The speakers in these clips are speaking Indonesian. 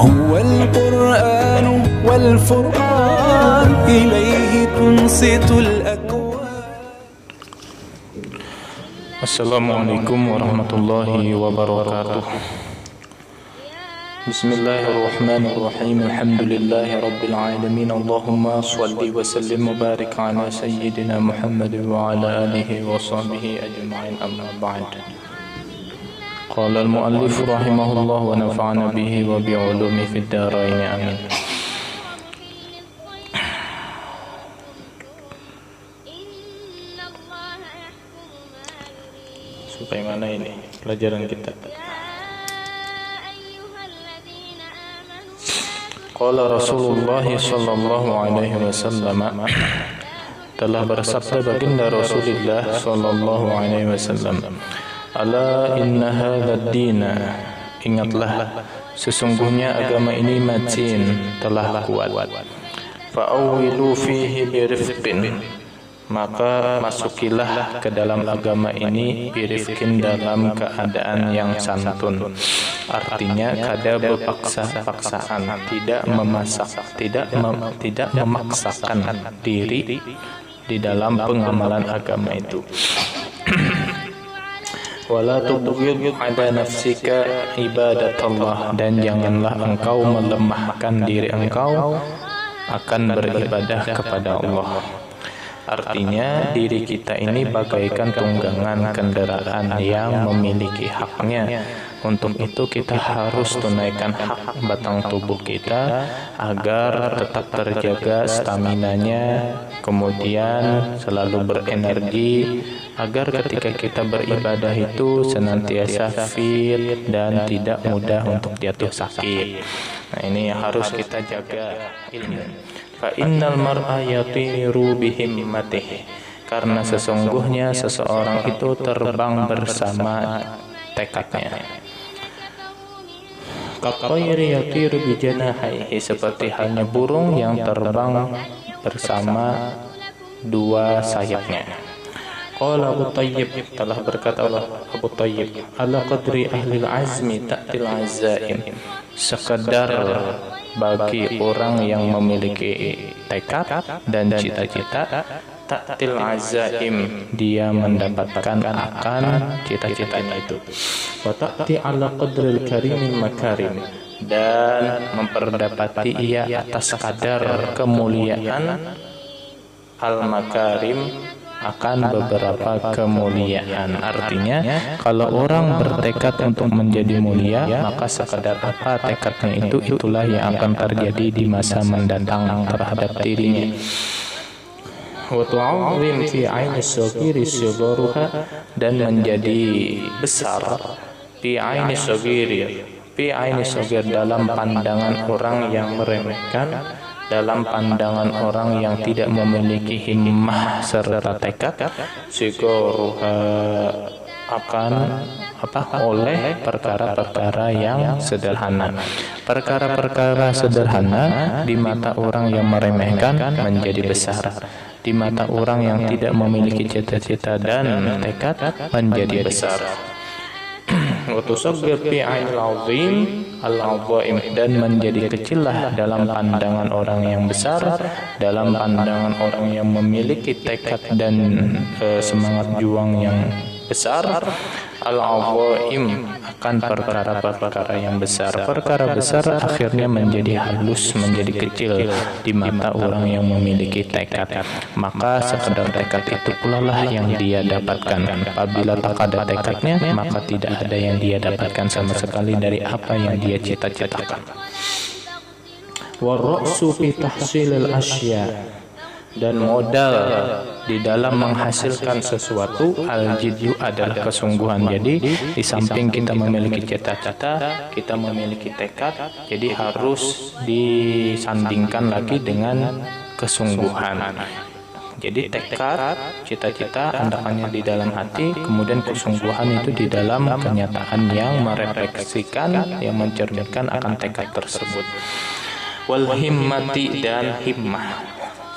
هو القرآن والفرقان إليه تنصت الأكوان. Assalamualaikum warahmatullahi wabarakatuh. Bismillahirrahmanirrahim. Alhamdulillahi rabbil alamin. Allahumma shalli wa sallim wa barik ala sayyidina Muhammad wa ala alihi wa sahbihi ajma'in, amma ba'd. Qala al-muallif rahimahullah wa nafa'ana bihi wa bi'ulumi fid dharain, amin. Sampai mana ini pelajaran kita? Qala Rasulullah sallallahu alaihi wasallam, telah bersabda baginda Rasulullah sallallahu alaihi wasallam, ala inna hadzal dina, ingatlah sesungguhnya agama ini matin, telah kuat. Fa'awilu fihi birifqin, maka masukilah ke dalam agama ini birifkin, dalam keadaan yang santun. Artinya kada berpaksa-paksaan, tidak memaksakan diri di dalam pengamalan agama itu. Wala tubghid ala nafsika ibadatullah, dan janganlah engkau melemahkan diri engkau akan beribadah kepada Allah. Artinya diri kita ini bagaikan tunggangan kendaraan yang memiliki haknya. Untuk itu kita harus tunaikan hak batang tubuh kita agar tetap terjaga staminanya, kemudian selalu berenergi, agar ketika kita beribadah itu senantiasa fit dan tidak mudah untuk jatuh sakit. Nah, ini harus kita jaga ilmu. Fa innal mar'a yatiru bihimmatihi, karena sesungguhnya seseorang itu terbang bersama tekadnya. Kaqayri yatiru bijanahihi, seperti halnya burung yang terbang bersama dua sayapnya. Qala Abu Thayyib, telah berkata Abu Thayyib, ala qadri ahlil azmi ta'til azaim, sekedar bagi orang yang memiliki tekad dan cita-cita, ta'til azaim, dia mendapatkan akan cita-citanya itu. Wa ta'ti ala qadril karimil makarim, dan memperdapati ia atas kadar kemuliaan al-makarim, akan beberapa kemuliaan. Artinya kalau orang bertekad untuk menjadi mulia, maka sekadar apa tekadnya itu, itulah yang akan terjadi di masa mendatang terhadap dirinya. Wa tu'azzim fi 'aini as-saghiri sigharuha, dan menjadi besar fi 'aini as-saghir, dalam pandangan orang yang meremehkan, dalam pandangan orang yang tidak memiliki himmah serta tekad, sigharuha, akan oleh perkara-perkara yang sederhana. Perkara-perkara sederhana di mata orang yang meremehkan menjadi besar, di mata orang yang tidak memiliki cita-cita dan tekad menjadi besar. Wa tusaghir fi 'ainil 'azim al-'azaim, dan menjadi kecillah dalam pandangan orang yang besar, dalam pandangan orang yang memiliki tekad dan semangat juang yang besar, al-'azaim, akan perkara-perkara yang besar. Perkara besar akhirnya menjadi halus, menjadi kecil di mata orang yang memiliki tekad. Maka sekedar tekad itu pula lah yang dia dapatkan. Apabila tak ada tekadnya, maka tidak ada yang dia dapatkan sama sekali dari apa yang dia cita-citakan. War-ra'su fi tahsilil asya, dan modal di dalam menghasilkan sesuatu, al-jiddu, adalah kesungguhan. Jadi di samping kita memiliki cita-cita, kita memiliki tekad, jadi harus disandingkan lagi dengan kesungguhan. Jadi tekad, cita-cita hendaknya di dalam hati, kemudian kesungguhan itu di dalam kenyataan yang merefleksikan, yang mencerminkan akan tekad tersebut. Wal himmati, dan himmah.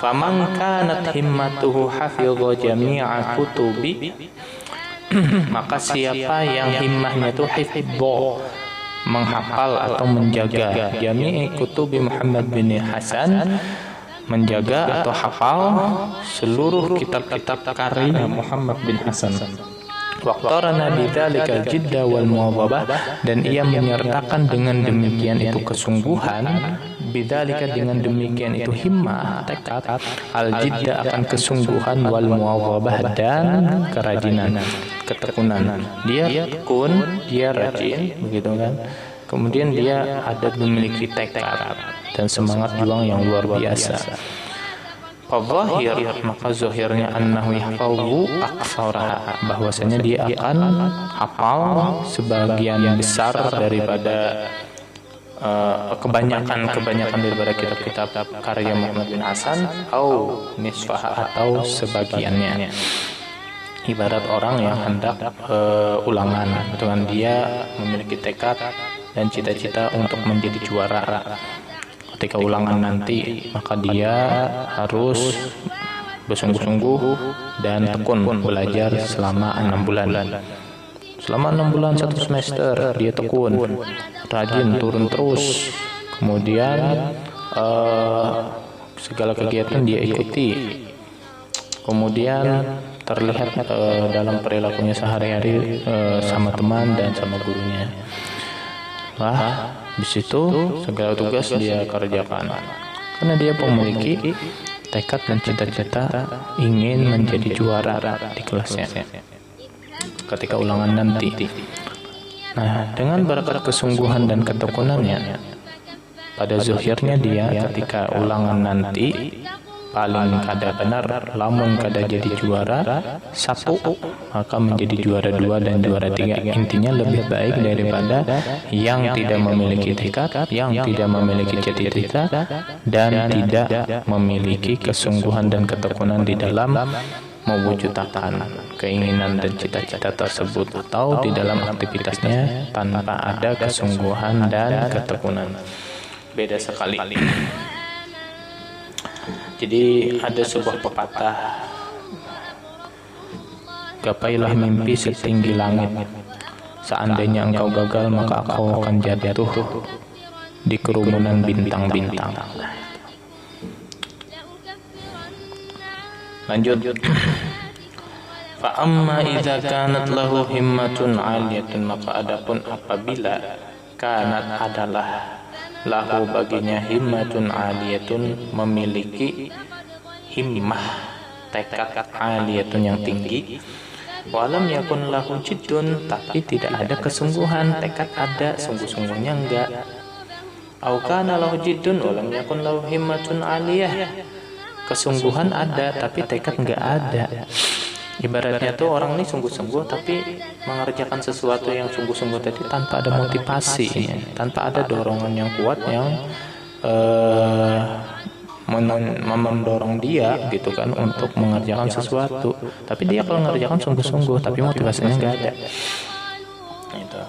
Faman kanat himmatuhu hafidha jami'a kutubi, maka siapa yang himmahnya itu hifdho, menghafal atau menjaga jami'i kutubi Muhammad bin Hasan, menjaga atau hafal seluruh kitab-kitab karya Muhammad bin Hasan. Waqtarana bidzalika jidda wal muwadhabah, dan ia menyertakan dengan demikian itu kesungguhan, bidzalika dengan demikian itu himmah, tekad, al jidda akan kesungguhan, wal muwadhabah dan kerajinan, ketekunan. Dia tekun, dia rajin, begitu kan. Kemudian dia ada memiliki tekad dan semangat juang yang luar biasa. Fadzahir, maka zahirnya annahu yahfazu aktsaraha, bahwasanya dia akan hafal sebagian besar daripada kebanyakan daripada kitab-kitab karya Muhammad bin Hasan, atau nisfaha, atau sebagiannya. Ibarat orang yang hendak ulangan, dengan dia memiliki tekad dan cita-cita untuk menjadi juara. Ketika ulangan nanti, maka dia harus bersungguh-sungguh dan tekun belajar selama 6 bulan. Selama 6 bulan 1 semester dia tekun, rajin, turun terus. Kemudian segala kegiatan dia ikuti. Kemudian terlihat dalam perilakunya sehari-hari sama teman dan sama gurunya. Di situ segala tugas dia kerjakan karena dia memiliki tekad dan cita-cita ingin menjadi juara di kelasnya ketika ulangan nanti. Nah, dengan berkat kesungguhan dan ketekunannya, pada zahirnya dia ketika ulangan nanti paling kada benar, lamun kada jadi juara 1, maka menjadi juara 2 dan juara 3. Intinya lebih baik daripada yang tidak memiliki tekad, yang tidak memiliki cita-cita, dan tidak memiliki kesungguhan dan ketekunan di dalam mewujudkan keinginan dan cita-cita tersebut, atau di dalam aktivitasnya tanpa ada kesungguhan dan ketekunan. Beda sekali. Jadi ada sebuah pepatah, gapailah mimpi setinggi langit, seandainya engkau gagal maka engkau akan jatuh di kerumunan bintang-bintang. Lanjut. Fa amma idza kanat lahu himmatun 'aliyatun, maka adapun apabila kanat adalah lahu baginya himmatun 'aliyatun, memiliki himmah, tekad 'aliyatun yang tinggi, walam yakun lahu jiddun, tapi tidak ada kesungguhan, tekad ada, sungguh-sungguhnya enggak. Au kana lahu jiddun walam yakun lahu himmatun 'aliyah, kesungguhan ada tapi tekad enggak ada. Ibaratnya tuh orang ini sungguh-sungguh tapi mengerjakan sesuatu yang sungguh-sungguh tadi tanpa ada motivasi, tanpa ada dorongan yang kuat yang mendorong dia gitu kan untuk mengerjakan sesuatu. Tapi dia kalau mengerjakan sungguh-sungguh tapi motivasinya nggak ada. Itu.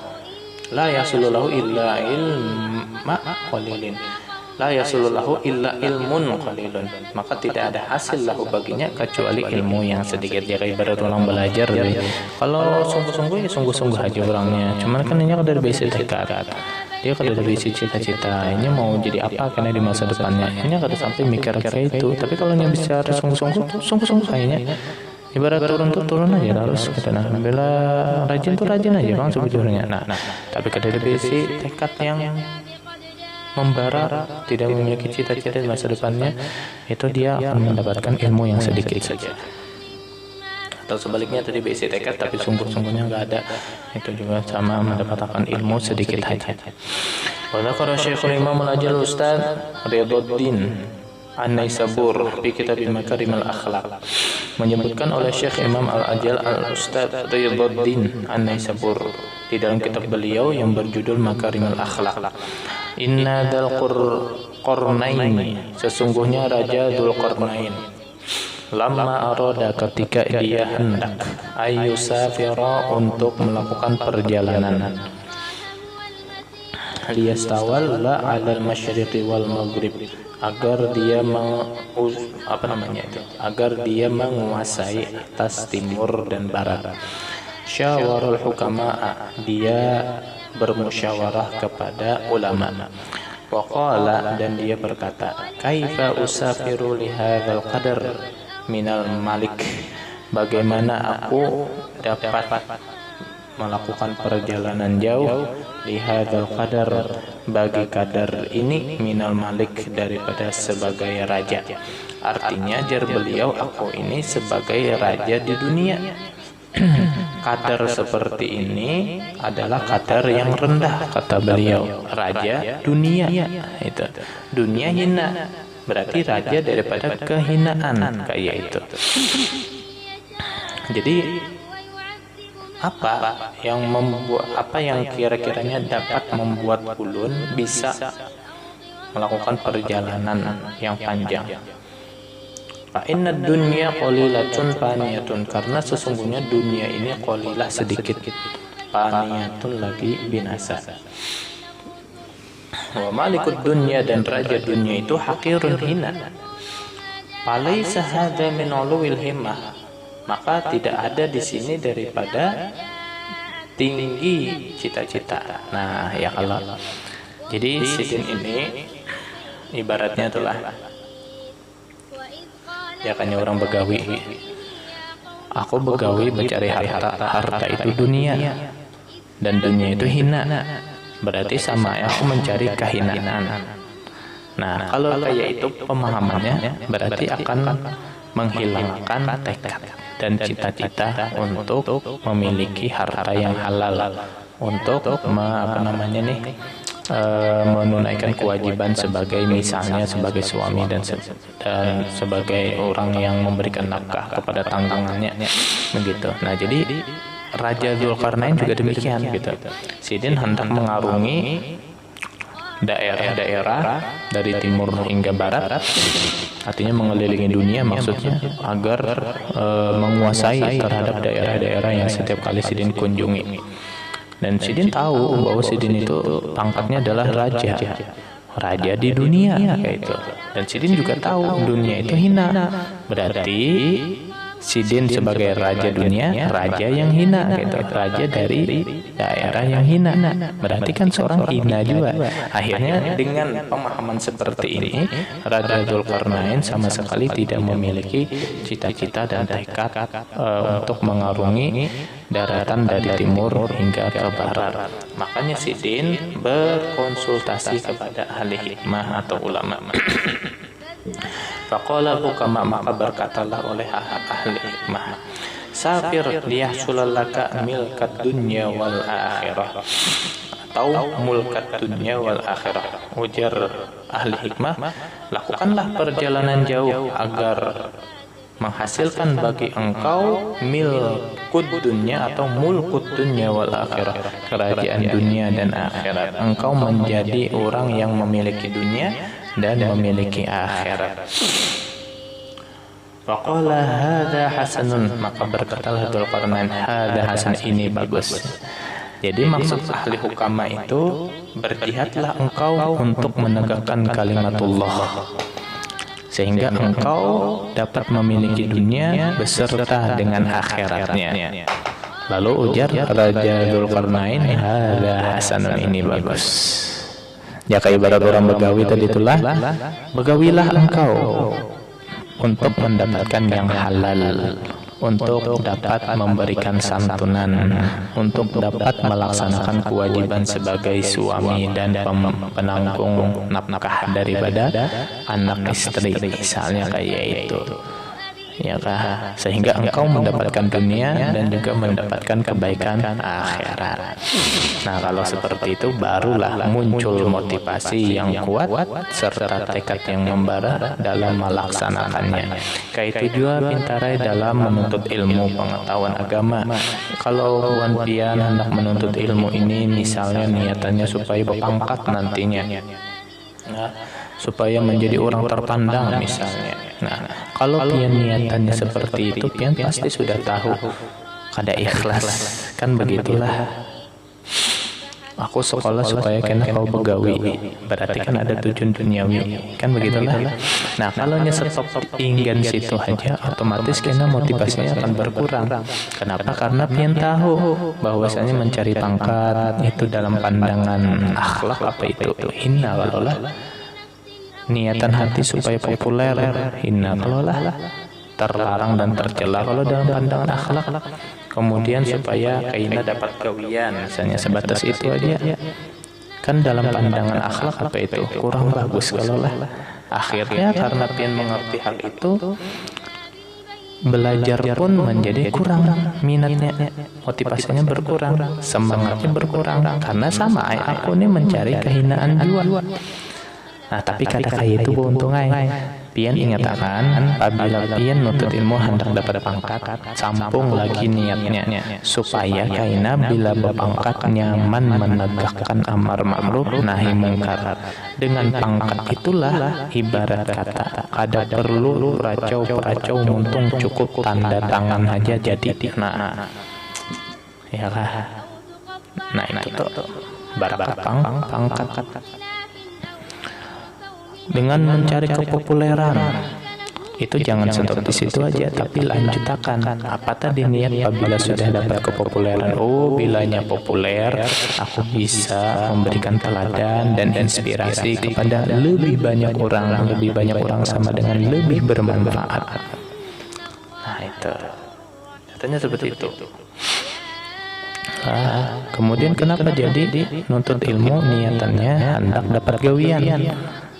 La yasululahu illa ilma qalilin. La yasululahu illa ilmun qalilun, maka tidak ada hasil lahu baginya kecuali ilmu yang sedikit. Dia kayak ibarat orang belajar gitu. Kalau sungguh-sungguh ya sungguh-sungguh aja orangnya, cuman kan ini ada basic tekad, dia kada ada basic cita-cita, ini mau jadi apa karena di masa depannya, ini kada sampai mikir kayak itu. Tapi kalau yang bicara sungguh-sungguh kayaknya ibarat turun aja harus gitu. Nah, bila rajin tuh rajin aja bang sebetulnya. Nah, tapi kada ada basic tekad yang membara, tidak memiliki cita-cita di masa depannya, itu dia akan mendapatkan ilmu yang sedikit saja. Atau sebaliknya tadi basic tekad tapi sungguh-sungguhnya nggak ada, itu juga sama mendapatkan ilmu sedikit saja. Wa dzakara Syekhul Imam Al-Ajal Ustaz Ridwaddin An-Naisabur fi Kitab Makarimul Akhlaq, menyebutkan oleh Syekh Imam Al-Ajal Al-Ustaz Ridwaddin An-Naisabur di dalam kitab beliau yang berjudul Makarimul Akhlaq. Inna dzal qarnaini, sesungguhnya Raja Dzulqarnain, lamma arada, ketika dia hendak, ayyusafira, untuk melakukan perjalanan, liyastawalla 'alal masyriqi wal maghrib, agar dia agar dia menguasai atas timur dan barat. Syawarul hukama, dia bermusyawarah kepada ulama. Waqala, dan dia berkata, kaifa usafiru li hadzal qadar minal malik, bagaimana aku dapat melakukan perjalanan jauh li hadzal qadar, bagi kadar ini, minal malik, daripada sebagai raja. Artinya jar beliau, aku ini sebagai raja di dunia. Kadar seperti ini adalah kadar yang rendah, kata beliau. Raja dunia, itu dunia hina, berarti raja daripada kehinaan, kayak itu. Jadi apa yang kira-kiranya dapat membuat ulun bisa melakukan perjalanan yang panjang? Fa inna dunya qalilatun faniyatun, karena sesungguhnya dunia ini qalilah, sedikit, faniyatun, lagi binasa. Wa malikud dunya, dan raja dunia itu haqirun, hina. Falaisa hadza min ulul himmah, maka tidak ada di sini daripada tinggi cita-cita. Nah, ya kalau jadi sidin ini ibaratnya itulah, ya kayaknya orang begawi. Aku begawi mencari harta, harta itu dunia, dan dunia itu hina, berarti sama aku mencari kehinaan. Nah, kalau kayak itu pemahamannya, berarti akan menghilangkan tekad dan cita-cita untuk memiliki harta yang halal, untuk menunaikan kewajiban sebagai, misalnya sebagai suami dan sebagai orang yang memberikan nafkah kepada tanggungannya, begitu. Nah, jadi Raja Dzulkarnain juga demikian, gitu. Sidin hendak mengarungi daerah-daerah dari timur hingga barat, artinya mengelilingi dunia maksudnya, agar menguasai terhadap daerah-daerah yang setiap kali Sidin kunjungi. Dan Sidin tahu bahwa Sidin itu pangkatnya adalah raja di dunia, kayak itu. Dan Sidin juga tahu dunia itu hina, berarti Sidin sebagai raja dunia, raja yang hina, gitu. Raja dari daerah yang hina, berarti kan seorang hina juga. Akhirnya dengan pemahaman seperti ini, Raja Dzulkarnain sama sekali tidak memiliki cita-cita dan tekad untuk mengarungi daratan dari timur hingga ke barat. Makanya Sidin berkonsultasi kepada ahli hikmah atau ulama. Faqala hukama, maka berkatalah oleh ahli hikmah, safir liyahsulalaka milkat dunya wal akhirah, atau mulkat dunya wal akhirah. Ujar ahli hikmah, lakukanlah perjalanan jauh agar menghasilkan bagi engkau milkud dunya atau mulkud dunya wal akhirah, kerajaan dunia dan akhirat. Engkau menjadi orang yang memiliki dunia dan memiliki akhirat. Faqala hadza hasanun, maka berkatalah Dzulkarnain, hadza hasan, ini bagus. Jadi maksud ahli hukama itu, berjihadlah engkau untuk menegakkan kalimatullah, sehingga engkau dapat memiliki dunia beserta dengan akhiratnya. Lalu ujar Raja Dzulkarnain, hadza hasanun, ini bagus. Ya kayak ibarat orang begawi tadi itulah, begawilah engkau untuk mendapatkan yang halal, untuk dapat memberikan santunan, untuk dapat melaksanakan kewajiban sebagai suami dan penanggung nafkah daripada anak istri, misalnya kayak itu. Ya kah? Sehingga engkau mendapatkan dunia dan juga mendapatkan kebaikan akhirat. Nah, kalau seperti itu barulah muncul motivasi yang kuat serta tekad yang membara dalam melaksanakannya. Kayak itu juga pintarai dalam menuntut ilmu pengetahuan agama. Kalau Wan Pian hendak menuntut ilmu ini, misalnya niatannya supaya berpangkat nantinya, nah, supaya menjadi orang terpandang misalnya. Nah, kalau pian niatannya seperti itu, pian pasti sudah tahu kada ikhlas, kan begitulah. aku sekolah supaya kena kau begawi, berarti kan ada tujuan duniawi, kan begitulah. Nah kalau stop ingin situ aja, otomatis kena motivasinya akan berkurang. Kenapa? Karena pian tahu bahwasanya mencari pangkat itu dalam pandangan akhlak apa itu hina kalolah. Niatan hati supaya populer hina kalolah, terlarang dan tercela kalau dalam pandangan akhlak. Kemudian supaya kaina dapat gawian, misalnya sebatas itu aja, kan dalam pandangan akhlak apa itu kurang bagus kalolah. Akhirnya karena pian mengerti hal itu, belajar pun menjadi kurang minatnya, motivasinya berkurang, semangatnya berkurang, karena sama aku ini mencari kehinaan juga. Nah tapi kata kayak itu keuntungan pian ingat akan apabila pian nuntut ilmu hendak dapat pangkat, sampung lagi niatnya supaya kaina bila berpangkat nyaman menegakkan amar ma'ruf nahi mungkar. Dengan pangkat itulah ibarat kata ada perlu peracau muntung, cukup tanda tangan aja jadi. Nah ya lah, nah itu tuh barakat pangkat. Dengan mencari kepopuleran itu jangan stop di situ aja, tapi lanjutkan apa tadi niat apabila sudah dapat kepopuleran. Oh bilanya populer, aku bisa memberikan teladan dan inspirasi kepada lebih banyak orang sama dengan lebih bermanfaat. Nah itu katanya seperti itu. Kemudian kenapa jadi nuntut ilmu niatannya hendak dapat gawian.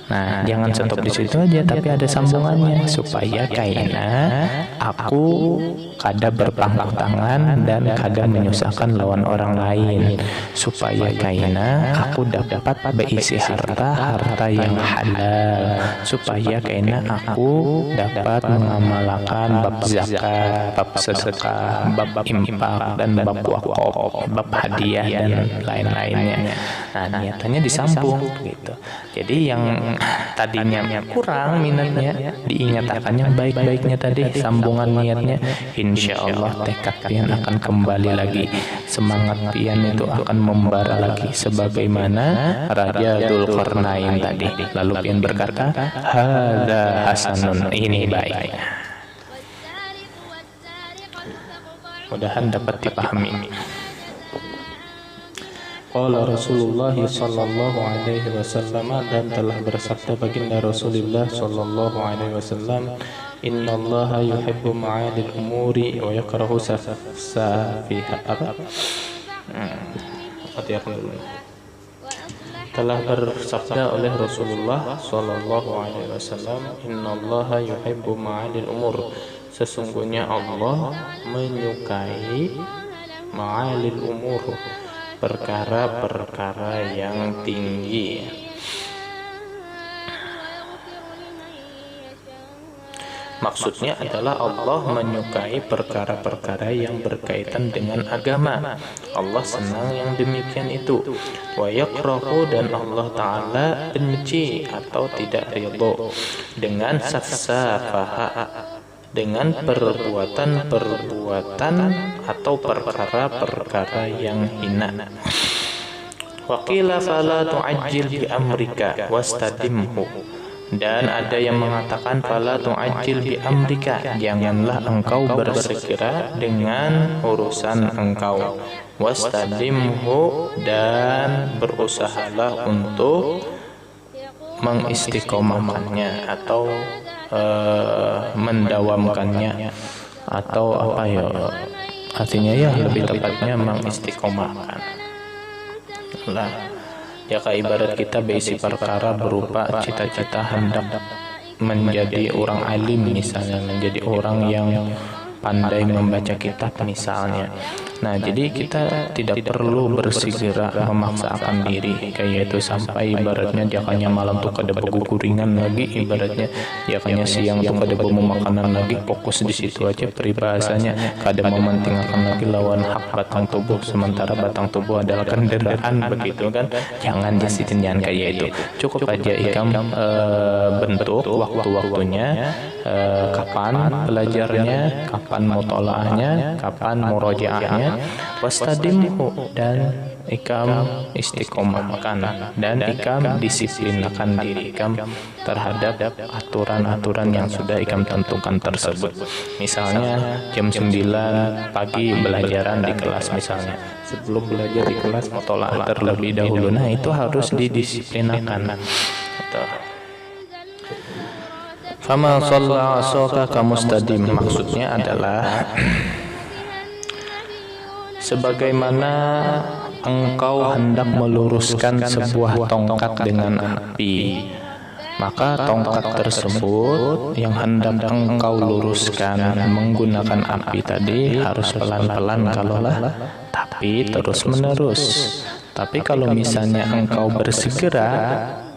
Nah, jangan stop di situ aja, tapi ada sambungannya supaya kaina aku kada berpangku tangan dan kada menyusahkan lawan orang lain, supaya kaina aku dapat berisi harta yang halal, supaya kaina aku dapat mengamalkan bab zakat, bab sedekah, bab infak dan bab wakaf, bab hadiah dan lain-lainnya. Nah, niatannya disambung gitu. Jadi yang tadinya kurang minatnya diingatkan yang baik-baiknya tadi, sambungan niatnya, insya Allah tekad pian akan kembali lagi, semangat pian itu akan membara lagi sebagaimana Raja Dzulqarnain tadi. Lalu pian berkata, hadza hasanun, ini baik. Mudahan dapat dipahami. Qala Rasulullah sallallahu alaihi wasallam, dan telah bersabda baginda Rasulullah sallallahu alaihi wasallam, innallaha yuhibbu ma'alil umuri wa yakrahu safiha. Telah bersabda oleh Rasulullah sallallahu alaihi wasallam, innallaha yuhibbu ma'alil umur, sesungguhnya Allah menyukai ma'alil umur, perkara-perkara yang tinggi. Maksudnya adalah Allah menyukai perkara-perkara yang berkaitan dengan agama. Allah senang yang demikian itu. Wa yakrahu, dan Allah Ta'ala benci atau tidak ridho dengan safsafaha, dengan perbuatan-perbuatan atau perkara-perkara yang hina. Waqila fala tu'ajjil bi amrika wastadimhu, dan ada yang mengatakan fala tu'ajjil bi amrika, janganlah engkau bersegera dengan urusan engkau, wastadimhu, dan berusahalah untuk mengistiqomahkannya atau mendawamkannya, atau apa ya artinya, ya lebih tepatnya mengistiqomahkan lah. Ya kayak ibarat kita berisi perkara berupa cita-cita hendak menjadi orang alim misalnya, menjadi orang yang pandai membaca kitab misalnya. Nah, jadi kita tidak perlu bersegera memaksakan diri kayak itu sampai ibaratnya jakanya malam tuh kada beguguringan lagi, ibaratnya jakanya siang tuh kada mau makanan lagi, fokus di situ aja peribahasanya, kada mementingkan lagi lawan hak batang tubuh, sementara batang tubuh adalah kendaraan begitu kan. Jangan disitin, jangan kayak itu. Cukup aja ikam bentuk waktu-waktunya, kapan belajarnya, kapan mutolaahnya, kapan murojaahnya, wastadimhu, dan ikam istiqomahkan, dan ikam disiplinkan diri ikam terhadap aturan-aturan yang sudah ikam tentukan tersebut. Misalnya jam 9 pagi belajaran di kelas misalnya. Sebelum belajar di kelas mutola'ah terlebih dahulu. Nah, itu harus didisiplinkan. Fama shalla asaka kamustadim, maksudnya adalah sebagaimana engkau hendak meluruskan sebuah tongkat dengan api, maka tongkat tersebut yang hendak engkau luruskan menggunakan api tadi harus pelan-pelan kalaulah, tapi terus menerus. Tapi kalau misalnya engkau bersegera,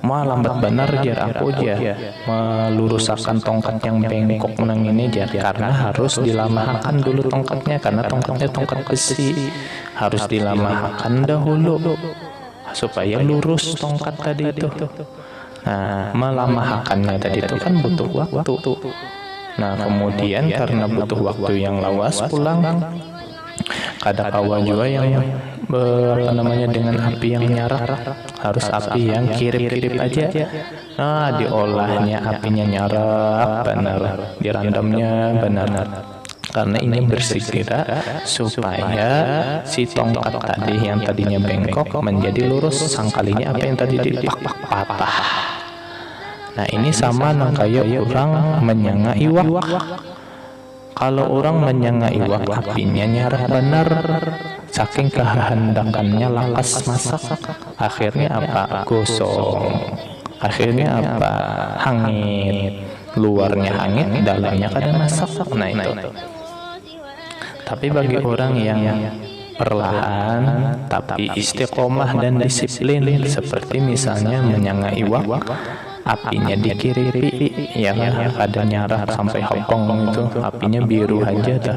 mau lambat benar jar aku aja meluruskan tongkat yang bengkok menang ini jar, karena harus dilamahakan dulu tongkatnya, karena tongkatnya tongkat besi, harus dilamahakan dahulu supaya lurus tongkat tadi itu. Nah, melamahakannya tadi itu kan butuh waktu. Nah, kemudian karena butuh waktu yang lawas pulang, kadang kawa juga yang dengan api yang nyarah, harus api yang kirip-kirip aja. Nah, diolahnya apinya nyarah benar, dirandamnya benar, karena ini bersegera supaya si tongkat tadi yang tadinya bengkok menjadi lurus, sangkalinya apa yang tadi dipak patah. Nah, ini sama nang kayak orang menyanga iwak. Kalau orang menyanga iwak, apinya nyarah benar, saking kehendakannya lakas masak, akhirnya apa? Gosong. Akhirnya apa? Hangit. Luarnya hangit, dalamnya kada masak. Nah, itu. Tapi bagi orang yang perlahan tapi istiqomah dan disiplin, seperti misalnya menyanga iwak, apinya dikiripi, ya ada nyarah sampai hopong itu, apinya biru aja dah,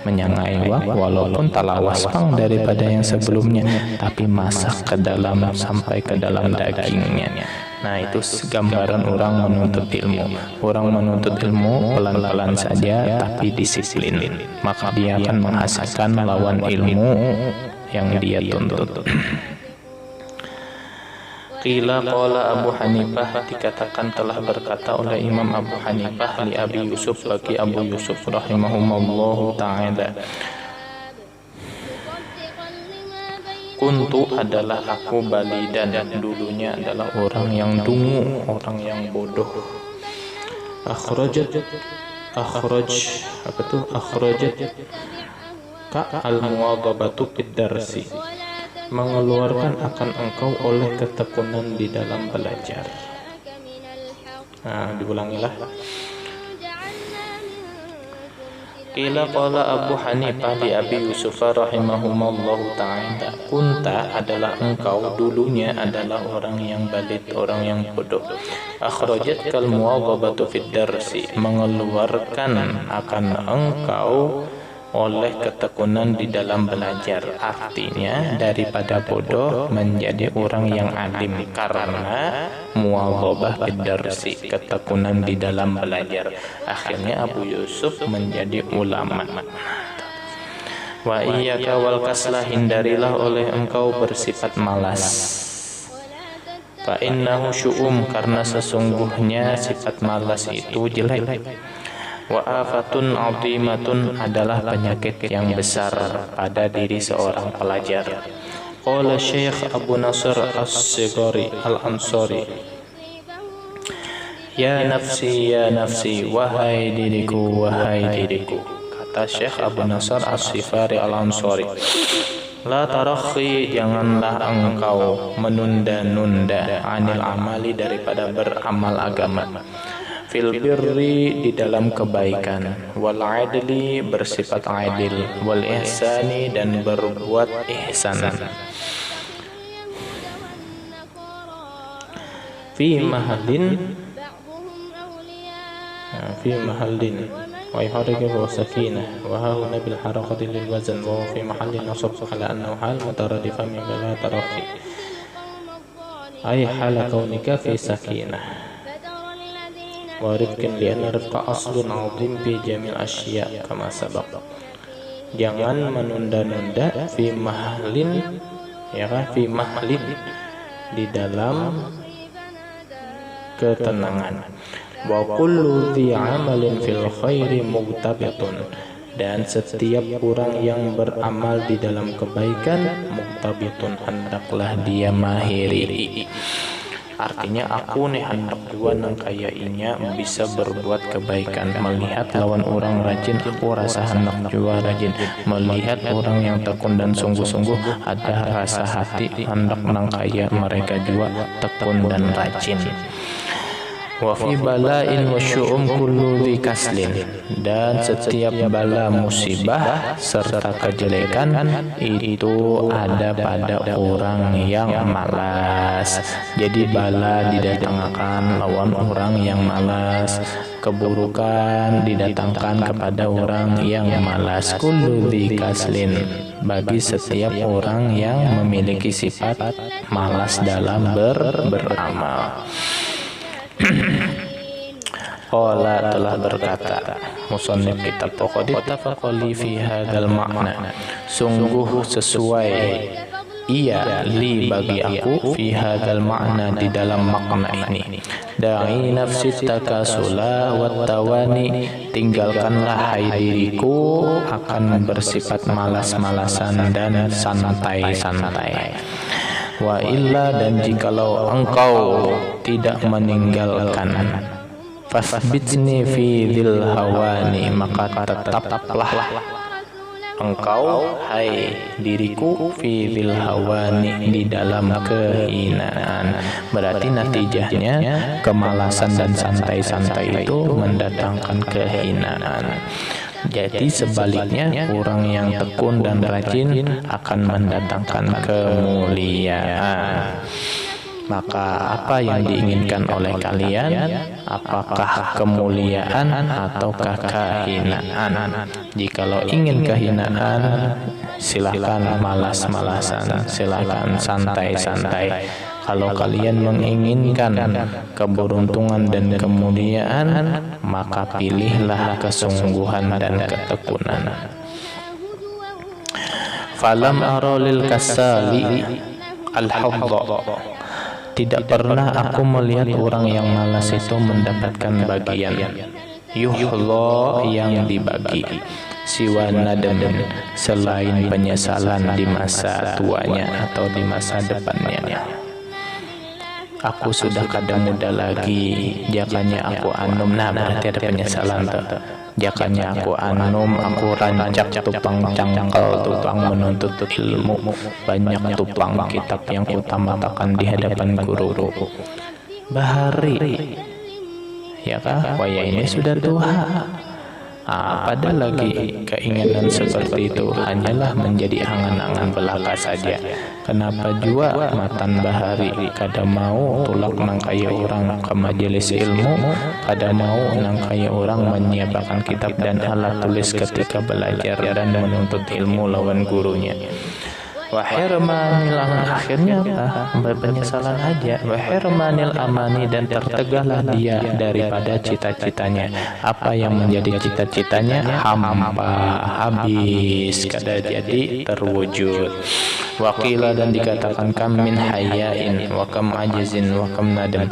menyanga iwak walaupun talawas pang daripada yang sebelumnya, tapi masak ke dalam sampai ke dalam dagingnya. Nah, itu gambaran orang menuntut ilmu. Orang menuntut ilmu pelan-pelan saja tapi disiplin, maka dia akan menghasilkan lawan ilmu yang dia tuntut. Qila qala Abu Hanifah, dikatakan telah berkata oleh Imam Abu Hanifah li Abi Yusuf, bagi Abu Yusuf rahimahumallahu ta'ala, kuntu adalah aku balidan, dulunya adalah orang yang dungu, orang yang bodoh. Akhrajat ka al-muwadhabatu fid darsi, mengeluarkan akan engkau oleh ketekunan di dalam belajar. Nah, diulangilah. Qila qala Abu Hanifah li Abi Yusuf rahimahumallahu ta'ala, kunta adalah engkau, dulunya adalah orang yang balit, orang yang bodoh. Akhrajat kal muwadhabatu fid darsi, mengeluarkan akan engkau oleh ketekunan di dalam belajar, artinya daripada bodoh menjadi orang yang alim, karena muwadhabah bidarsi, ketekunan di dalam belajar. Akhirnya Abu Yusuf menjadi ulama. Wa iyyaka wal kasla, hindarilah oleh engkau bersifat malas. Fa innahu syu'um, karena sesungguhnya sifat malas itu jelek. Wa afatun 'azimatun, adalah penyakit yang besar pada diri seorang pelajar. Qala Syekh Abu Nasr As-Sigari Al-Ansari, ya nafsi, wahai diriku, wahai diriku. Kata Syekh Abu Nasr As-Sifari Al-Ansari, la tarakhi, janganlah engkau menunda-nunda, anil amali, daripada beramal agama, fil birri, di dalam kebaikan, wal adli, bersifat adil, wal ihsani, dan berbuat ihsan, fi mahallin wa yuharriku wa sakinah wa huna bil harakati lil wazn wa fi mahallin nasab ala annahu hal mutaradifan min la tarakhi, ay hala kaunika fi sakinah wa rifqin, li'anna rifqa aslun 'azim fi jamil asya kama sabaq. Jangan menunda-nunda fi mahallin, ya kan, fi mahlin, di dalam ketenangan. Wa kullu dhi amalin fil khairi muqtabitun, dan setiap orang yang beramal di dalam kebaikan muqtabitun, hendaklah dia mahiri. Artinya aku nih hendak juga nang kayaknya bisa berbuat kebaikan. Melihat lawan orang rajin, aku rasa hendak juga rajin. Melihat orang yang tekun dan sungguh-sungguh, ada rasa hati hendak nang kaya mereka juga tekun dan rajin. Wa fi bala'in wa syu'um kullu dhi kaslin, dan setiap bala musibah serta kejelekan itu ada pada orang yang malas. Jadi bala didatangkan lawan orang yang malas, keburukan didatangkan kepada orang yang malas. Kullu dhi kaslin, bagi setiap orang yang memiliki sifat malas dalam beramal. Qala, telah berkata musannif kitab, faqad ittafaqali fi hadzal ma'na, sungguh sesuai ia li bagi aku fi hadzal ma'na, di dalam makna ini. Da'i nafsi takasula wat tawani, tinggalkanlah hai diriku akan bersifat malas-malasan dan santai-santai. Wa illa, dan jikalau engkau tidak meninggalkan, fasbitni fi dzil hawani, maka tetaplah engkau hai diriku fi dzil hawani, di dalam kehinaan. Berarti natijahnya kemalasan dan santai-santai itu mendatangkan kehinaan. Jadi sebaliknya, orang yang tekun dan rajin akan mendatangkan kemuliaan. Maka apa yang diinginkan oleh kalian? Apakah kemuliaan ataukah kehinaan? Jikalau ingin kehinaan, silakan malas-malasan, silakan santai-santai. Kalau kalian menginginkan keberuntungan dan kemuliaan, maka pilihlah kesungguhan dan ketekunan. Falam ara lil kasali al-hadda, tidak pernah aku melihat orang yang malas itu mendapatkan bagian yuhla, yang dibagi, siwa nadamin, selain penyesalan di masa tuanya atau di masa depannya. Aku sudah kada muda lagi, jakanya aku anum. Nah, berarti ada penyesalan tuh. Jakanya aku anum, aku rancak tupang cangkal, tupang menuntut ilmu, banyak tupang kitab yang kutamatakan di hadapan guru. Bahari, ya kah? Waya ini sudah tua. Pada lagi keinginan seperti itu hanyalah menjadi angan-angan belaka saja. Kenapa jua matan bahari kada mau tulak nangkaya orang ke majelis ilmu, kada mau nangkaya orang menyiapkan kitab dan alat tulis ketika belajar dan menuntut ilmu lawan gurunya. Wahirmanil amani, akhirnya apa? Berpenyesalan aja. Wahirmanil amani, dan tertegahlah dia daripada cita-citanya. Apa yang menjadi cita-citanya hampa, habis, kada jadi terwujud. Waqila, dan dikatakan kam min hayain wa kam ajizin wa kam nadam,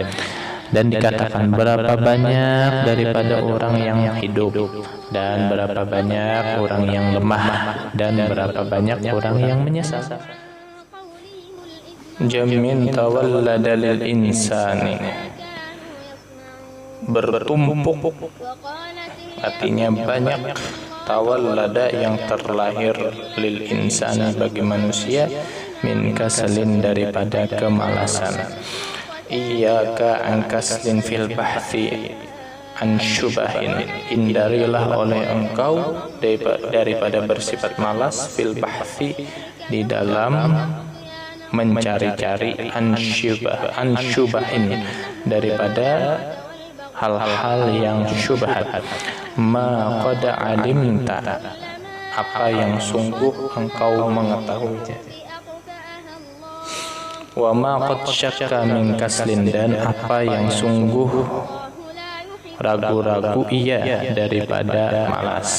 dan dikatakan berapa banyak daripada orang yang hidup, dan berapa banyak orang yang lemah, dan berapa banyak orang yang menyesal. Jamin tawallada lil insani, bertumpuk, artinya banyak, tawallada yang terlahir, lil insani bagi manusia, min kasalin daripada kemalasan. Iyyaka an kaslin fil bahthi an syubahin, hindarilah oleh engkau daripada bersifat malas, fil bahthi, di dalam mencari-cari, an syubahin, daripada hal-hal yang syubhat. Ma qad alimta, apa yang sungguh engkau mengetahuinya. Wa ma qad syakka min kaslin, dan apa yang sungguh ragu-ragu ia daripada malas.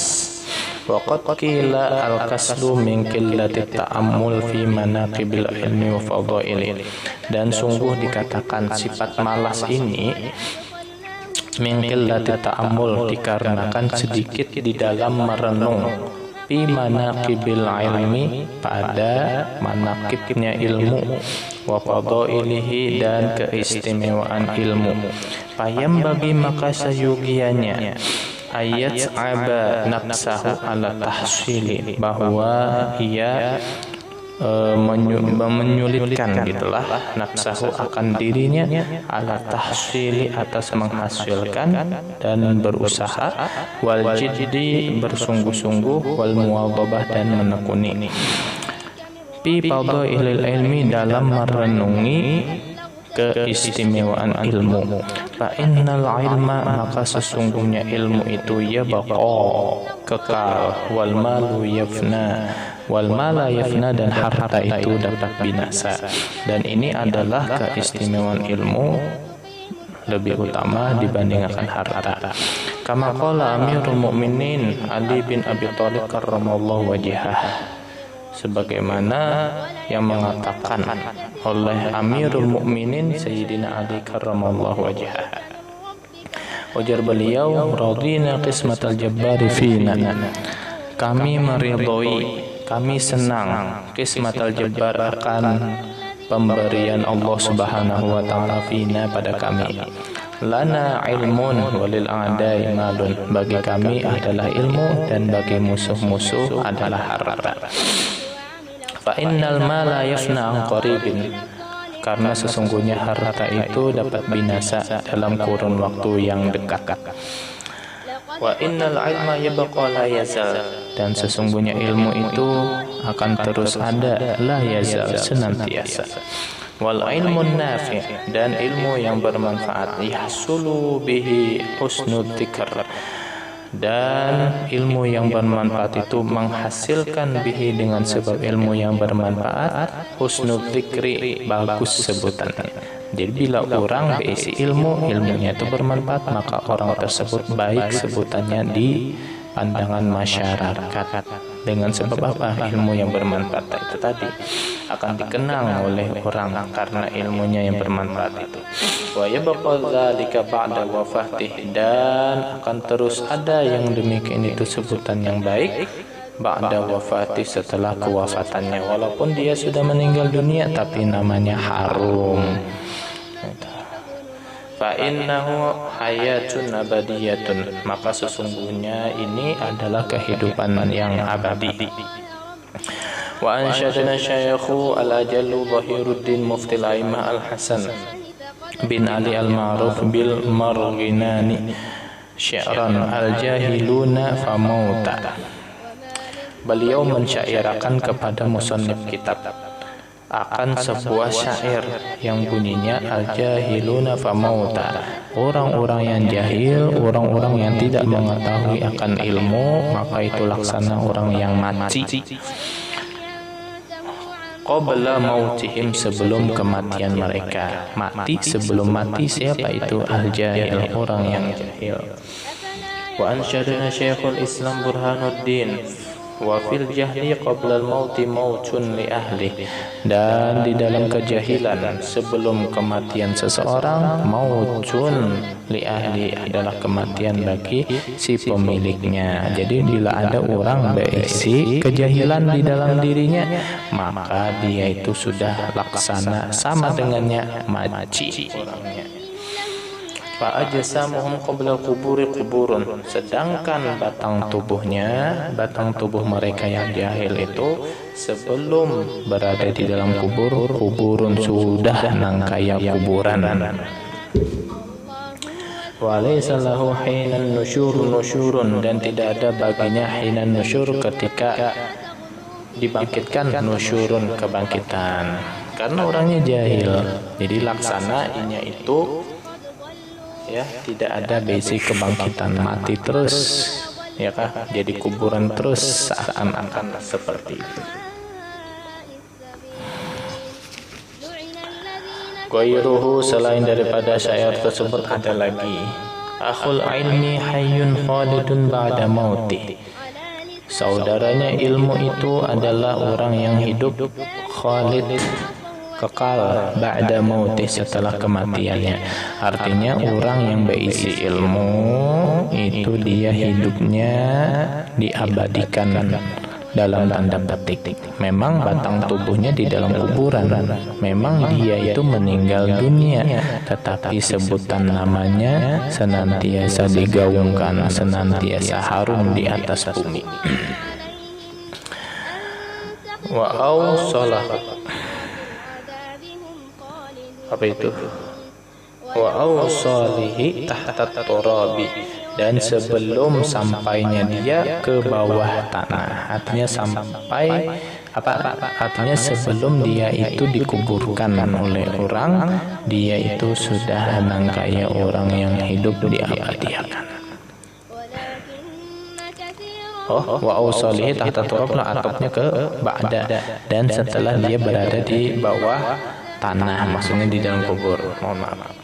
Waqad qila al-kaslu min qillati ta'ammul fi manaqibil ilmi wa fadhaili. Dan sungguh dikatakan sifat malas ini min qillati ta'ammul, dikarenakan sedikit di dalam merenung fi manaqibil ilmi, pada manaqibnya ilmu, wa fadhailihi, dan keistimewaan ilmu. Payam bagi maka sayugianya ayat aba nafsahu ala tahsili, bahwa ia menyulitkan gitulah nafsahu akan dirinya ala tahsili, atas menghasilkan dan berusaha, wal jiddi, bersungguh-sungguh, wal muwadhabah, dan menekuni fi fadhailil ilmi, dalam merenungi keistimewaan ilmu. Fa innal ilma, maka sesungguhnya ilmu itu ya baqa, kekal, wal malu yafna, wal mala yafna, dan harta itu dapat binasa. Dan ini adalah keistimewaan ilmu lebih utama dibandingkan harta. Kama qala Amirul Mukminin Ali bin Abi Thalib karramallahu wajhah, sebagaimana yang mengatakan oleh Amirul Mukminin Sayyidina Ali karramallahu wajhah. Ujar beliau, radina qismatal jabbari fina, kami meridhoi, kami senang qismatal jabbar, akan pemberian Allah Subhanahu wa taala fina, pada kami. Lana ilmun walil a'dai malun, bagi kami adalah ilmu dan bagi musuh-musuh adalah harta. Fa innal mala yafna an qaribin, karena sesungguhnya harta itu dapat binasa dalam kurun waktu yang dekat. Wa innal ilma yabqa la yazal, dan sesungguhnya ilmu itu akan terus ada, la yazal, senantiasa. Wal ilmun nafi', dan ilmu yang bermanfaat, yahsulu bihi husnud dzikr, dan ilmu yang bermanfaat itu menghasilkan bihi, dengan sebab ilmu yang bermanfaat, husnud dzikri, bagus sebutannya. Jadi bila orang berisi ilmu, ilmunya itu bermanfaat, maka orang tersebut baik sebutannya di pandangan masyarakat. Dengan sebab apa? Ilmu yang bermanfaat itu tadi akan dikenang oleh orang karena ilmunya yang bermanfaat itu. Wa yabqa dzalika ba'da wafatih, dan akan terus ada yang demikian itu sebutan yang baik ba'da wafatih, setelah kewafatannya. Walaupun dia sudah meninggal dunia, tapi namanya harum. Fa innahu hayatun abadiyatun, maka sesungguhnya ini adalah kehidupan yang abadi. Wa ansyadana syaikhu al-ajallu Zahiruddin Muftil A'immah Al-Hasan bin Ali Al-Ma'ruf bil Marghinani syi'ran al-jahiluna famauta. Beliau mensyairakan kepada musannif kitab akan sebuah syair yang bunyinya al-jahiluna famauta, orang-orang yang jahil, orang-orang yang tidak mengetahui akan ilmu, maka itu laksana orang yang mati. Qabla mautihim, sebelum kematian mereka. Mati sebelum mati, siapa itu? Al-jahil, orang yang jahil. Wa ansyadana Syekhul Islam Burhanuddin wa fil jahli qabla al-mauti mautun li ahli, dan di dalam kejahilan sebelum kematian seseorang, mautun li ahli adalah kematian bagi si pemiliknya. Jadi bila ada orang berisi kejahilan di dalam dirinya, maka dia itu sudah laksana sama dengannya mati orangnya. Fa ajsamuhum qabla quburi quburun, sedangkan batang tubuh mereka yang jahil itu sebelum berada di dalam kubur, kuburun sudah nangkaya kuburan. Wa laysa lahu hinan nusyurun, dan tidak ada baginya hinan nusyur, ketika dibangkitkan, nusyurun kebangkitan, karena orangnya jahil. Jadi laksanaannya itu ya tidak ada basic kebangkitan, mati terus, ya kah? Jadi kuburan terus, seakan-akan seperti itu. Ghairuhu, selain daripada syair tersebut ada lagi. Akhul ilmi hayyun khalidun ba'da mautih, Saudaranya ilmu itu adalah orang yang hidup khalid, kekal ba'da mautih, setelah kematiannya. Artinya orang yang berisi ilmu itu dia hidupnya diabadikan dalam tanda petik. Memang batang tubuhnya di dalam kuburan, memang dia itu meninggal dunia, tetapi sebutan namanya senantiasa digaungkan, senantiasa harum di atas bumi. Wa awsalah, apa itu? Wa awsalihi tahta turabi, dan sebelum sampainya dia ke bawah tanah. Artinya sampai apa? Artinya sebelum dia itu dikuburkan oleh orang, dia itu sudah nangkaya orang yang hidup diabadikan. Oh, wa awsalihi tahta turab, atapnya ke ba'da, dan setelah dia berada di bawah tanah, maksudnya di dalam kubur. Mohon maaf.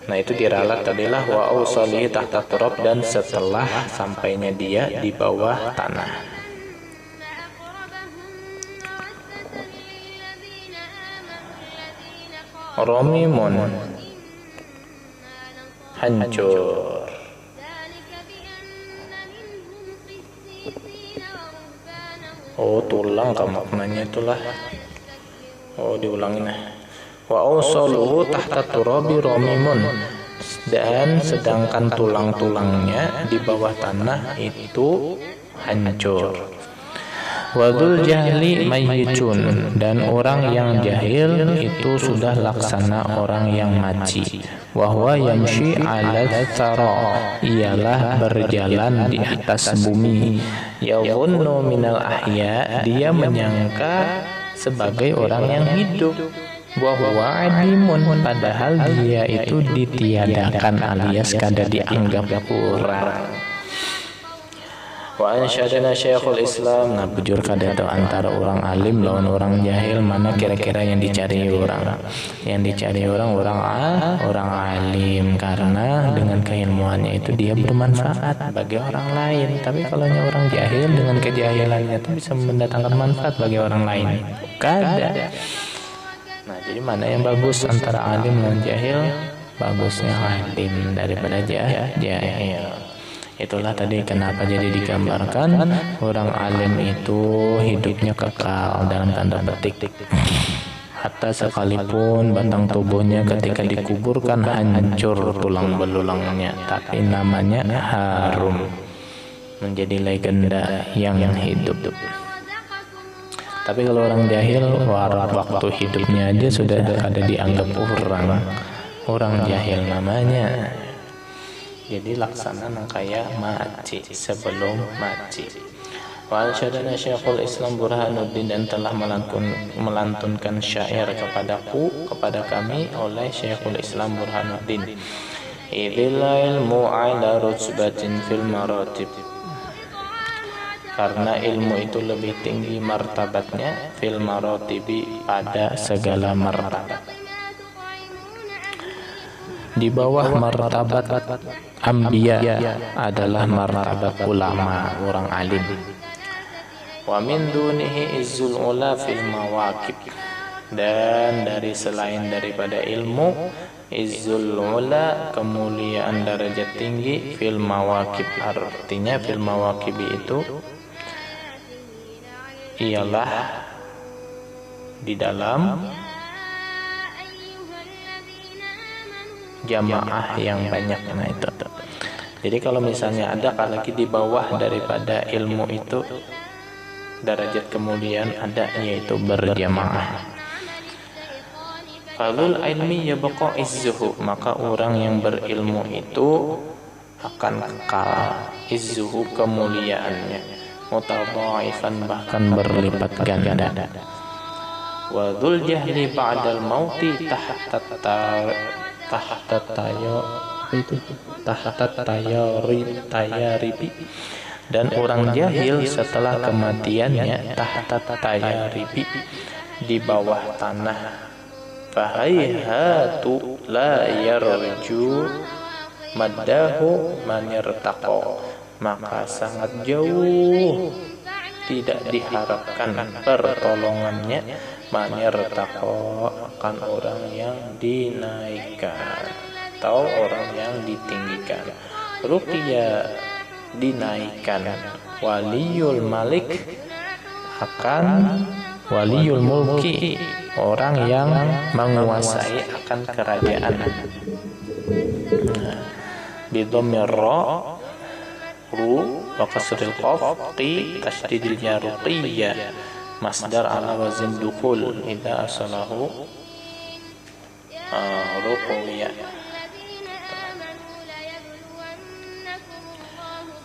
Nah, itu diralat tadilah wa awsalihi tahta turab, dan setelah sampainya dia di bawah tanah. Romimun, hancur. Oh, tulang kan maknanya itulah. Oh, diulangin nah. Wa awsaluhu tahta turabi romimun, dan sedangkan tulang-tulangnya di bawah tanah itu hancur. Wadul jahli mayyitun, dan orang yang jahil itu sudah laksana orang yang mati. Wahwa yamshi ala thara, ialah berjalan di atas bumi. Yadhunnu minal ahya, dia menyangka sebagai orang yang hidup. Wahwa adimun, padahal dia itu ditiadakan alias kada dianggap kurang. Wa ansyadana Syekhul Islam, nah bujur kada tahu antara orang alim lawan orang jahil, mana kira-kira yang dicari orang. Yang dicari orang alim, karena dengan keilmuannya itu dia bermanfaat bagi orang lain. Tapi kalau orang jahil dengan kejahilannya itu bisa mendatangkan manfaat bagi orang lain, kada. Nah, jadi mana yang bagus antara alim dan jahil? Bagusnya alim daripada jahil. Itulah tadi kenapa jadi digambarkan orang alim itu hidupnya kekal dalam tanda petik. Hatta sekalipun batang tubuhnya ketika dikuburkan hancur tulang belulangnya, tapi namanya harum, menjadi legenda yang hidup. Tapi kalau orang jahil, waktu hidupnya aja sudah ada dianggap orang jahil namanya. Jadi laksana nangkaya mati sebelum mati. Wa ansyadana Syekhul Islam Burhanuddin, dan telah melantunkan syair kepada kami oleh Syekhul Islam Burhanuddin. Idzil ilmu ala rutbatin fil maratib, karena ilmu itu lebih tinggi martabatnya fil maratibi, pada segala martabat. Di bawah martabat anbiya adalah martabat ulama, orang alim. Wa min dunihi izzul ula fil mawaqib, dan dari selain daripada ilmu, izzul ula, kemuliaan derajat tinggi, fil mawaqib, artinya fil mawaqib itu ialah di dalam jamaah yang banyak. Nah itu. Jadi kalau misalnya ada lagi di bawah daripada ilmu itu derajat kemuliaan ada, yaitu berjamaah. Falul ilmi yabqa izzuhu, maka orang yang berilmu itu akan kekal izzuhu, kemuliaannya, mutadhaifan, bahkan berlipat ganda. Wa dzul jahli ba'dal mauti tahta tayaribi, dan orang jahil setelah kematiannya tahta tayaribi, di bawah tanah. Fahayhatu la yarju maddahu man yartaqa, maka sangat jauh tidak diharapkan pertolongannya. Manirtaqo akan orang yang dinaikkan atau orang yang ditinggikan. Ruqya dinaikkan. Waliyul malik akan waliyul mulki orang yang menguasai akan kerajaan. Bidhammir ra ru wa kasril qaf qi tasydidil ya ruqiyya masdar ala wazn dukhul idza asalahu ruqiyya.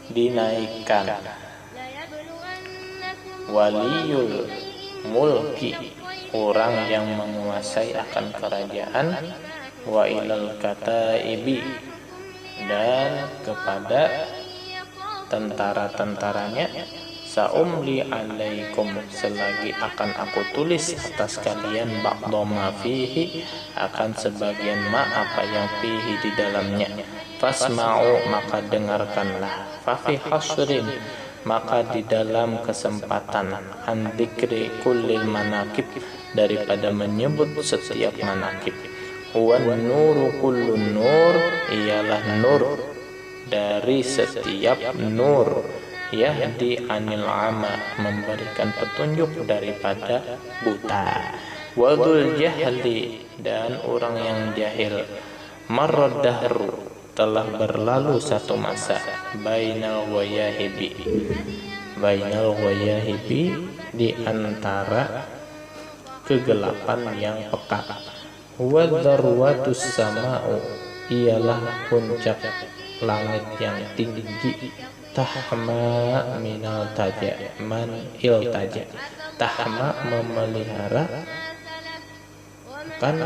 Dinaikkan. Waliyul mulki orang yang menguasai akan kerajaan. Wa ilal kataibi dan kepada tentara-tentaranya. Saumli alaikum selagi akan aku tulis atas kalian ba'dha ma fihi akan sebagian ma apa yang fihi di dalamnya. Fasma'u maka dengarkanlah. Fafi hasrin maka di dalam kesempatan an dzikri kullil manaqib daripada menyebut setiap manaqib. Wan nuru kullun nur ialah nur dari setiap nur. Yahdi anil ama memberikan petunjuk daripada buta. Wadul jahli dan orang yang jahil. Marrad dahru telah berlalu satu masa. Bainal wayahibi di antara kegelapan yang pekat. Wadarwatus sama'u ialah puncak langit yang tinggi. Tahma minal taja man iltaja. Tahma memelihara kan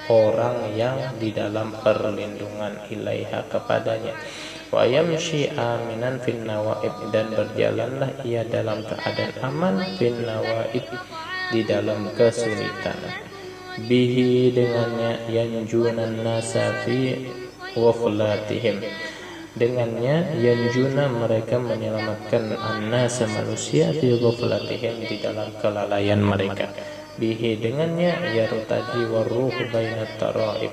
orang yang di dalam perlindungan ilaiha kepadanya. Wa yamshi aminan fin nawaib dan berjalanlah ia dalam keadaan aman fin nawaib di dalam kesulitan. Bihi dengannya yanjunan nasa fi ghaflatihim dengannya yanjuna mereka menyelamatkan an-nasa manusia fi ghaflatihim di dalam kelalaian mereka. Bihi dengannya yartaji waruh bainat taraib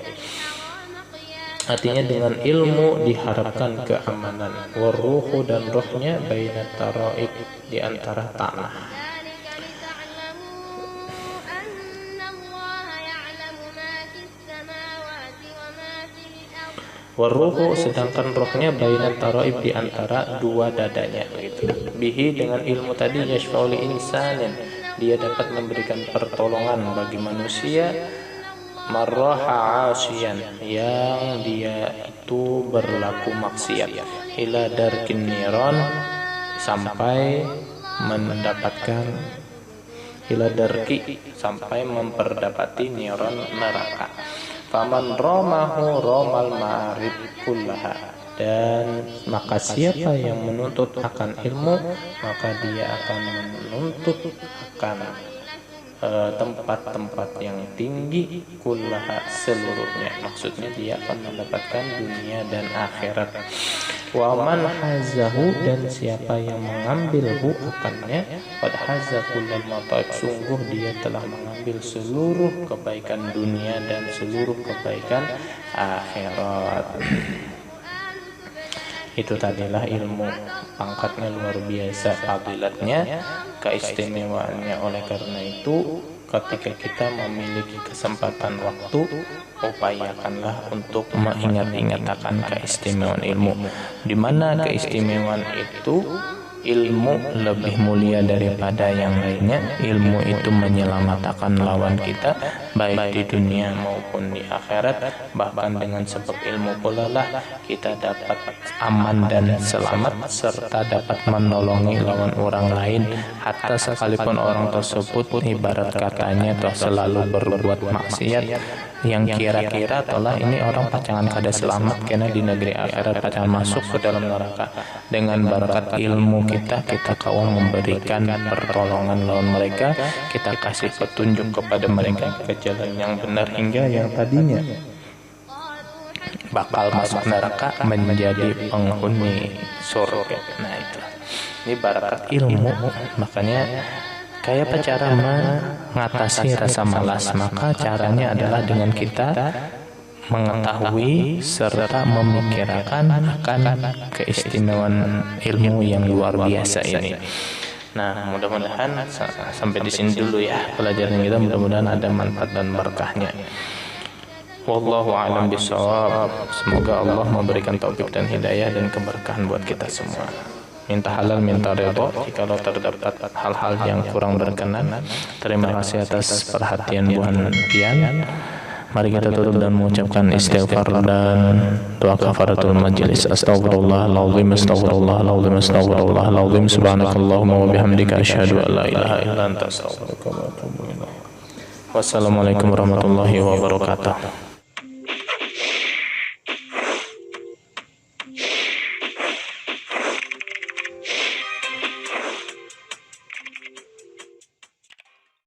artinya dengan ilmu diharapkan keamanan. Waruhu dan rohnya bainat taraib di antara tanah. Waruhu sedangkan rohnya bainat taraib di antara dua dadanya gitu. Bihi dengan ilmu tadi yashfauli insanin dia dapat memberikan pertolongan bagi manusia marraha asiyan yang dia itu berlaku maksiat ila darkin niran sampai mendapatkan ila darki sampai memperdapati niran neraka. Faman romahu romal ma'arif kullaha dan maka siapa yang menuntut akan ilmu maka dia akan menuntut akan tempat-tempat yang tinggi kullaha seluruhnya, maksudnya dia akan mendapatkan dunia dan akhirat. Wa man hazahu dan siapa yang mengambilhu akannya qad haza kullal mataib sungguh dia telah mengambil seluruh kebaikan dunia dan seluruh kebaikan akhirat. Itu tadilah ilmu, pangkatnya luar biasa, fadilatnya, keistimewaannya. Oleh karena itu ketika kita memiliki kesempatan waktu, upayakanlah untuk mengingat-ingat akan keistimewaan ilmu. Di mana keistimewaan itu ilmu lebih mulia daripada yang lainnya. Ilmu itu menyelamatkan lawan kita baik di dunia maupun di akhirat. Bahkan dengan sebab ilmu pula lah kita dapat aman dan selamat serta dapat menolongi lawan orang lain, hatta sekalipun orang tersebut ibarat katanya toh selalu berbuat maksiat yang kira-kira tolah ini orang pacangan kada selamat karena di negeri akhirat pacangan masuk ke dalam neraka. Dengan berkat ilmu kita kawan memberikan pertolongan lawan mereka, kita kasih petunjuk kepada mereka ke jalan yang benar hingga yang tadinya bakal masuk neraka menjadi penghuni surga. Nah itu, ini barakat ilmu. Makanya kayak apa cara mengatasi rasa malas? Maka caranya adalah dengan kita mengetahui serta memikirkan akan keistimewaan ilmu yang luar biasa ini. Nah, mudah-mudahan sampai di sini dulu ya pelajaran kita. Mudah-mudahan ada manfaat dan berkahnya. Wallahu a'lam bishawab. Semoga Allah memberikan taufik dan hidayah dan keberkahan buat kita semua. Minta halal, minta redha. Jikalau terdapat hal-hal yang kurang berkenan, terima kasih atas perhatian Buan Pian. Mari kita tutup dan mengucapkan istighfar dan doa kafaratul majlis. Astaghfirullahaladzim, astaghfirullahaladzim, astaghfirullahaladzim. Subhanakallahumma wa bihamdika asyhadu an la ilaha illa anta astaghfiruka wa atubu ilaik. Wassalamualaikum warahmatullahi wabarakatuh.